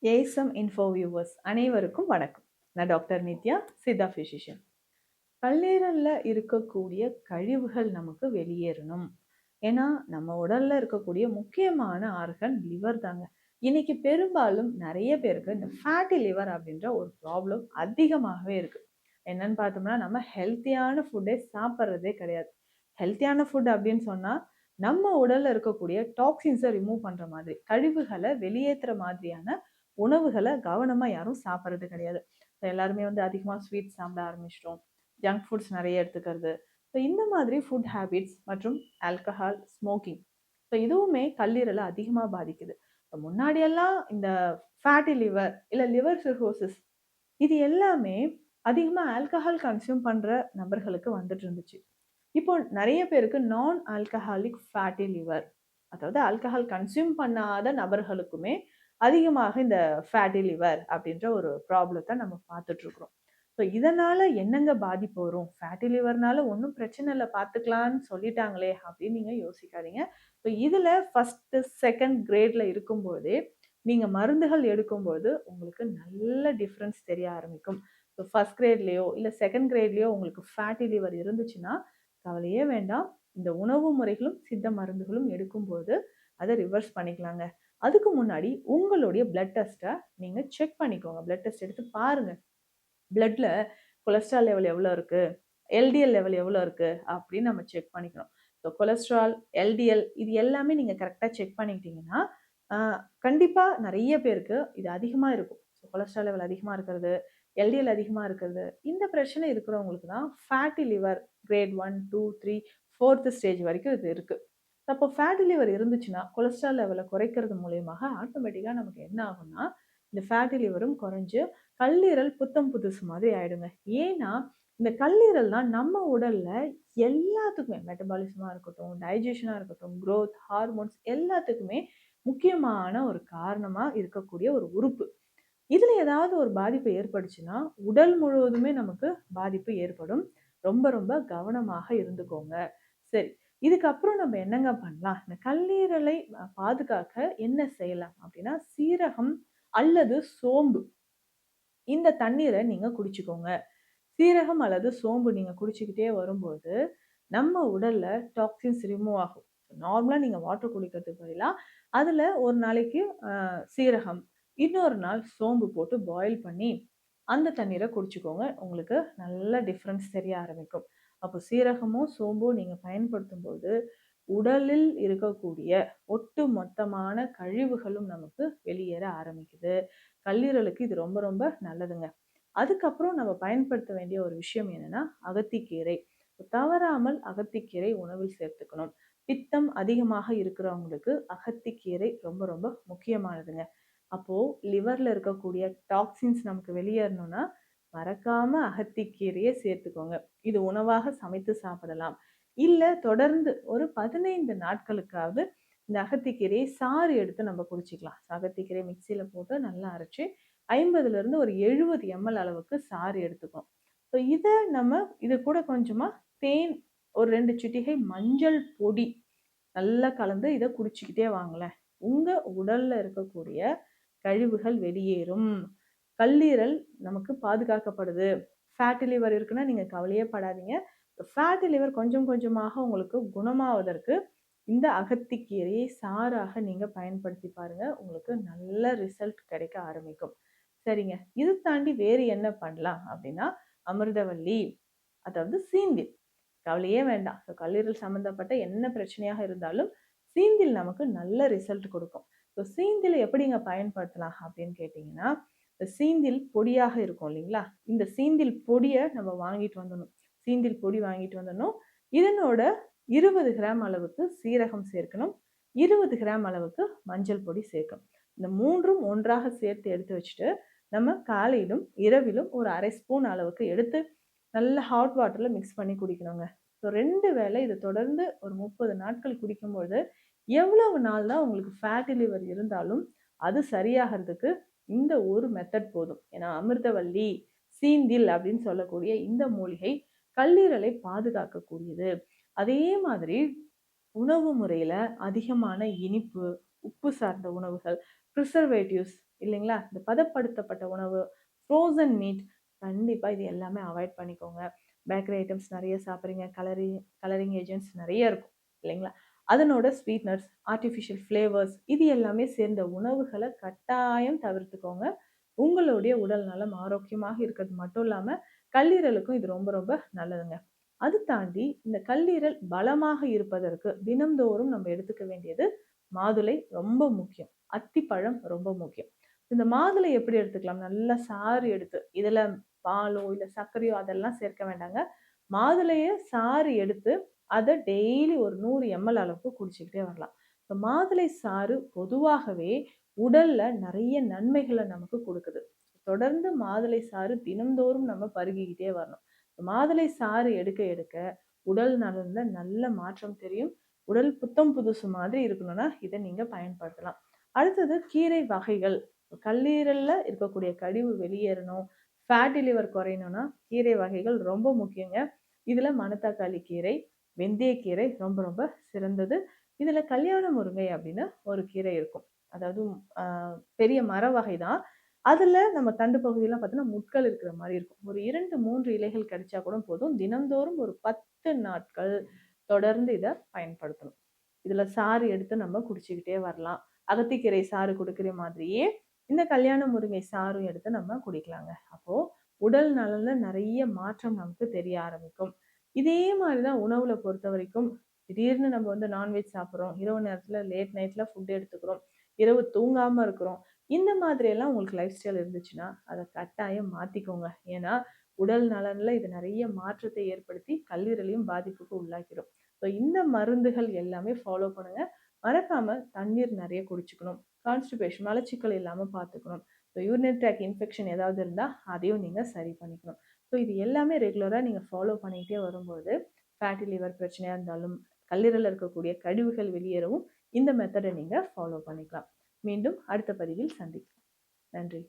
ஏசம் info viewers அனைவருக்கும் வணக்கம். நான் டாக்டர் நித்யா, சித்தா பிசிஷியன். கல்லீரல்ல இருக்கக்கூடிய கழிவுகள் நமக்கு வெளியேறணும். ஏன்னா நம்ம உடல்ல இருக்கக்கூடிய முக்கியமான ஆர்கன் லிவர் தாங்க. இன்னைக்கு பெரும்பாலும் நிறைய பேருக்கு இந்த ஃபேட்டி லிவர் அப்படின்ற ஒரு ப்ராப்ளம் அதிகமாகவே இருக்கு. என்னன்னு பார்த்தோம்னா, நம்ம ஹெல்த்தியான ஃபுட்டே சாப்பிட்றதே கிடையாது. ஹெல்த்தியான ஃபுட் அப்படின்னு சொன்னா நம்ம உடல்ல இருக்கக்கூடிய டாக்ஸின்ஸை ரிமூவ் பண்ற மாதிரி, கழிவுகளை வெளியேற்றுற மாதிரியான உணவுகளை கவனமா யாரும் சாப்பிட்றது கிடையாது. எல்லாருமே அதிகமா ஸ்வீட் சாப்பிட ஆரம்பிச்சிட்டோம். ஜங்க் ஃபுட்ஸ் நிறைய எடுத்துக்கிறது. ஸோ இந்த மாதிரி ஃபுட் ஹேபிட்ஸ் மற்றும் ஆல்கஹால், ஸ்மோக்கிங், ஸோ இதுவுமே கல்லீரலை அதிகமாக பாதிக்குது. இப்போ முன்னாடியெல்லாம் இந்த ஃபேட்டி லிவர் இல்லை லிவர் சிர்ஹோசிஸ் இது எல்லாமே அதிகமாக ஆல்கஹால் கன்சியூம் பண்ணுற நபர்களுக்கு வந்துட்டு இருந்துச்சு. இப்போ நிறைய பேருக்கு நான் ஆல்கஹாலிக் ஃபேட்டி லிவர், அதாவது ஆல்கஹால் கன்சியூம் பண்ணாத நபர்களுக்குமே அதிகமாக இந்த ஃபேட்டி லிவர் அப்படின்ற ஒரு ப்ராப்ளத்தை நம்ம பார்த்துட்டு இருக்கிறோம். ஸோ இதனால என்னங்க பாதிப்பு வரும்? ஃபேட்டி லிவர்னால ஒன்றும் பிரச்சனை இல்லை, பார்த்துக்கலான்னு சொல்லிட்டாங்களே அப்படின்னு நீங்க யோசிக்காதீங்க. ஸோ இதுல ஃபர்ஸ்ட் செகண்ட் கிரேட்ல இருக்கும்போதே நீங்க மருந்துகள் எடுக்கும்போது உங்களுக்கு நல்ல டிஃப்ரென்ஸ் தெரிய ஆரம்பிக்கும். ஸோ ஃபர்ஸ்ட் கிரேட்லயோ இல்லை செகண்ட் கிரேட்லயோ உங்களுக்கு ஃபேட்டி லிவர் இருந்துச்சுன்னா கவலையே வேண்டாம். இந்த உணவு முறைகளும் சித்த மருந்துகளும் எடுக்கும்போது அதை ரிவர்ஸ் பண்ணிக்கலாங்க. அதுக்கு முன்னாடி உங்களுடைய பிளட் டெஸ்ட்டை நீங்க செக் பண்ணிக்கோங்க. பிளட் டெஸ்ட் எடுத்து பாருங்க. பிளட்ல கொலஸ்ட்ரால் லெவல் எவ்வளோ இருக்கு, எல்டிஎல் லெவல் எவ்வளோ இருக்கு அப்படின்னு நம்ம செக் பண்ணிக்கணும். ஸோ கொலஸ்ட்ரால், எல்டிஎல் இது எல்லாமே நீங்க கரெக்டாக செக் பண்ணிக்கிட்டீங்கன்னா கண்டிப்பா நிறைய பேருக்கு இது அதிகமா இருக்கும். ஸோ கொலஸ்ட்ரால் லெவல் அதிகமா இருக்கிறது, எல்டிஎல் அதிகமா இருக்கிறது, இந்த பிரச்சனை இருக்கிறவங்களுக்கு தான் fatty liver great 1, 2, 3, 4th stage வரைக்கும் இது இருக்கு. அப்போ ஃபேட்டி லிவர் இருந்துச்சுன்னா கொலஸ்ட்ரால் லெவலை குறைக்கிறது மூலியமாக ஆட்டோமேட்டிக்காக நமக்கு என்ன ஆகும்னா இந்த ஃபேட்டி லிவரும் குறைஞ்சு கல்லீரல் புத்தம் புதுசு மாதிரி ஆயிடுங்க. ஏன்னா இந்த கல்லீரல் தான் நம்ம உடல்ல எல்லாத்துக்குமே, மெட்டபாலிசமா இருக்கட்டும், டைஜஷனா இருக்கட்டும், growth, ஹார்மோன்ஸ் எல்லாத்துக்குமே முக்கியமான ஒரு காரணமா இருக்கக்கூடிய ஒரு உறுப்பு. இதுல ஏதாவது ஒரு பாதிப்பு ஏற்பட்டுச்சுன்னா உடல் முழுவதுமே நமக்கு பாதிப்பு ஏற்படும். ரொம்ப ரொம்ப கவனமாக இருந்துக்கோங்க. சரி, இதுக்கப்புறம் நம்ம என்னங்க பண்ணலாம்? இந்த கல்லீரலை பாதுகாக்க என்ன செய்யலாம் அப்படின்னா, சீரகம் அல்லது சோம்பு இந்த தண்ணீரை நீங்க குடிச்சுக்கோங்க. சீரகம் அல்லது சோம்பு நீங்க குடிச்சுக்கிட்டே வரும்போது நம்ம உடல்ல டாக்ஸின்ஸ் ரிமூவ் ஆகும். நார்மலா நீங்க வாட்டர் குடிக்கிறதுக்கு பதிலா அதுல ஒரு நாளைக்கு சீரகம், இன்னொரு நாள் சோம்பு போட்டு பாயில் பண்ணி அந்த தண்ணீரை குடிச்சுக்கோங்க. உங்களுக்கு நல்ல டிஃப்ரென்ஸ் தெரிய ஆரம்பிக்கும். அப்போ சீரகமும் சோம்பும் நீங்க பயன்படுத்தும் போது உடலில் இருக்கக்கூடிய ஒட்டு மொத்தமான கழிவுகளும் நமக்கு வெளியேற ஆரம்பிக்குது. கல்லீரலுக்கு இது ரொம்ப ரொம்ப நல்லதுங்க. அதுக்கப்புறம் நம்ம பயன்படுத்த வேண்டிய ஒரு விஷயம் என்னன்னா அகத்திக்கீரை. தவறாமல் அகத்திக்கீரை உணவில் சேர்த்துக்கணும். பித்தம் அதிகமாக இருக்கிறவங்களுக்கு அகத்திக்கீரை ரொம்ப ரொம்ப முக்கியமானதுங்க. அப்போ லிவர்ல இருக்கக்கூடிய டாக்ஸின்ஸ் நமக்கு வெளியேறணும்னா மறக்காம அகத்திக்கீரையை சேர்த்துக்கோங்க. இது உணவாக சமைத்து சாப்பிடலாம். இல்ல தொடர்ந்து ஒரு 15 நாட்களுக்காவது இந்த அகத்திக்கீரையை சாறு எடுத்து நம்ம குடிச்சிக்கலாம். அகத்திக்கீரை மிக்சியில போட்டு நல்லா அரைச்சு 50ல இருந்து ஒரு 70 ml அளவுக்கு சாறு எடுத்துக்கணும். ஸோ இதை நம்ம இது கூட கொஞ்சமா தேன், ஒரு 2 சிட்டிகை மஞ்சள் பொடி நல்லா கலந்து இதை குடிச்சுக்கிட்டே வாங்களேன். உங்க உடல்ல இருக்கக்கூடிய கழிவுகள் வெளியேறும். கல்லீரல் நமக்கு பாதுகாக்கப்படுது. ஃபேட்டி லிவர் இருக்குன்னா நீங்க கவலையே படாதீங்க. ஃபேட்டி லிவர் கொஞ்சம் கொஞ்சமாக உங்களுக்கு குணமாவதற்கு இந்த அகத்திக்கீரையை சாறாக நீங்க பயன்படுத்தி பாருங்க. உங்களுக்கு நல்ல ரிசல்ட் கிடைக்க ஆரம்பிக்கும். சரிங்க. இது தாண்டி வேறு என்ன பண்ணலாம் அப்படின்னா, அமிர்தவல்லி, அதாவது சீந்தில். கவலையே வேண்டாம். ஸோ கல்லீரல் சம்மந்தப்பட்ட என்ன பிரச்சனையாக இருந்தாலும் சீந்தில் நமக்கு நல்ல ரிசல்ட் கொடுக்கும். ஸோ சீந்தில் எப்படிங்க பயன்படுத்தலாம் அப்படின்னு கேட்டிங்கன்னா, இந்த சீந்தில் பொடியாக இருக்கும் இல்லைங்களா? இந்த சீந்தில் பொடியை நம்ம வாங்கிட்டு வந்துடணும். சீந்தில் பொடி வாங்கிட்டு வந்துடணும். இதனோட 20 கிராம் அளவுக்கு சீரகம் சேர்க்கணும். 20 கிராம் அளவுக்கு மஞ்சள் பொடி சேர்க்கணும். இந்த மூன்றும் ஒன்றாக சேர்த்து எடுத்து வச்சுட்டு நம்ம காலையிலும் இரவிலும் ஒரு 1/2 ஸ்பூன் அளவுக்கு எடுத்து நல்ல ஹாட் வாட்டர்ல மிக்ஸ் பண்ணி குடிக்கணுங்க. ஸோ 2 வேளை இதை தொடர்ந்து ஒரு 30 நாட்கள் குடிக்கும்போது எவ்வளவு நாள் தான் உங்களுக்கு ஃபேட்டி லிவர் இருந்தாலும் அது சரியாகிறதுக்கு இந்த ஒரு மெத்தட் போதும். ஏன்னா அமிர்தவல்லி, சீந்தில் அப்படின்னு சொல்லக்கூடிய இந்த மூலிகை கல்லீரலை பாதுகாக்கக்கூடியது. அதே மாதிரி உணவு முறையில அதிகமான இனிப்பு, உப்பு சார்ந்த உணவுகள், ப்ரிசர்வேட்டிவ்ஸ் இல்லைங்களா? இந்த பதப்படுத்தப்பட்ட உணவு, ஃப்ரோசன் மீட் கண்டிப்பா இது எல்லாமே அவாய்ட் பண்ணிக்கோங்க. பேக்கரி ஐட்டம்ஸ் நெறைய சாப்பிடுறீங்க. கலரிங் ஏஜென்ட்ஸ் நெறைய இருக்கும் இல்லைங்களா? அதனோட ஸ்வீட்னர்ஸ், ஆர்ட்டிஃபிஷியல் ஃப்ளேவர்ஸ் இது எல்லாமே சேர்ந்த உணவுகள கட்டாயம் தவிர்த்துக்கோங்க. உங்களுடைய உடல் நலம் ஆரோக்கியமாக இருக்கிறது மட்டும் இல்லாம, கல்லீரலுக்கும் இது ரொம்ப ரொம்ப நல்லதுங்க. அது தாண்டி இந்த கல்லீரல் பலமாக இருப்பதற்கு தினம்தோறும் நம்ம எடுத்துக்க வேண்டியது மாதுளை ரொம்ப முக்கியம். அத்திப்பழம் ரொம்ப முக்கியம். இந்த மாதுளை எப்படி எடுத்துக்கலாம்? நல்லா சாறு எடுத்து, இதுல பாலோ, இல்ல சர்க்கரையோ அதெல்லாம் சேர்க்க வேண்டாங்க. மாதுளைய சாறு எடுத்து, அத டெய்லி ஒரு 100 எம்எல் அளவுக்கு குடிச்சுக்கிட்டே வரலாம். இப்ப மாதுளை சாறு பொதுவாகவே உடல்ல நெறைய நன்மைகள நமக்கு குடுக்குது. தொடர்ந்து மாதுளை சாறு தினம்தோறும் நம்ம பருகிக்கிட்டே வரணும். மாதுளை சாறு எடுக்க எடுக்க உடல் நலன்ல நல்ல மாற்றம் தெரியும். உடல் புத்தம் புதுசு மாதிரி இருக்கணும்னா, இத நீங்க பயன்படுத்தலாம். அடுத்தது கீரை வகைகள். கல்லீரல்ல இருக்கக்கூடிய கழிவு வெளியேறணும், ஃபேட்டி லிவர் குறையணும்னா, கீரை வகைகள் ரொம்ப முக்கியங்க. இதுல மணத்தக்காளி கீரை, வெந்தயக்கீரை ரொம்ப ரொம்ப சிறந்தது. இதுல கல்யாண முருங்கை அப்படின்னு ஒரு கீரை இருக்கும். அதாவது அ பெரிய மர வகை தான். அதுல நம்ம தண்டு பகுதியெல்லாம் பார்த்தீங்கன்னா, முட்கள் இருக்கிற மாரி இருக்கும். ஒரு 2, 3 இலைகள் கிடைச்சா கூட போதும். தினம்தோறும் ஒரு 10 நாட்கள் தொடர்ந்து இத பயன்படுத்தணும். இதுல சாறு எடுத்து நம்ம குடிச்சுக்கிட்டே வரலாம். அகத்திக்கீரை சாறு குடுக்கிற மாதிரியே, இந்த கல்யாண முருங்கை சாறும் எடுத்து நம்ம குடிக்கலாங்க. அப்போ உடல் நலன்ல நெறைய மாற்றம் நமக்கு தெரிய ஆரம்பிக்கும். இதே மாரி தான் உணவுல பொறுத்தவரைக்கும், திடீர்னு நம்ம வந்து நான்வெஜ் சாப்பிடுறோம். இரவு நேரத்துல லேட் நைட்ல ஃபுட் எடுத்துக்கிறோம். இரவு தூங்காம இருக்கிறோம். இந்த மாதிரி எல்லாம் உங்களுக்கு லைஃப் ஸ்டைல் இருந்துச்சுன்னா, அத கட்டாயம் மாத்திக்கோங்க. ஏன்னா, உடல் நலன்ல இது நெறைய மாற்றத்தை ஏற்படுத்தி கல்லீரலையும் பாதிப்புக்கு உள்ளாக்கிடும். ஸோ இந்த மருந்துகள் எல்லாமே ஃபாலோ பண்ணுங்க. மறக்காம தண்ணீர் நெறைய குடிச்சுக்கணும். கான்ஸ்டிபேஷன் மலச்சிக்கல் இல்லாம பார்த்துக்கணும். ஸோ யூரினரி ட்ராக் இன்ஃபெக்ஷன் ஏதாவது இருந்தா, அதையும் நீங்க சரி பண்ணிக்கணும். ஸோ இது எல்லாமே ரெகுலரா நீங்க ஃபாலோ பண்ணிக்கிட்டே வரும்போது, ஃபேட்டி லிவர் பிரச்சனையா இருந்தாலும், கல்லீரல்ல இருக்கக்கூடிய கழிவுகள் வெளியேறவும் இந்த மெத்தட நீங்க ஃபாலோ பண்ணிக்கலாம். மீண்டும் அடுத்த பதிவில் சந்திக்கலாம். நன்றி.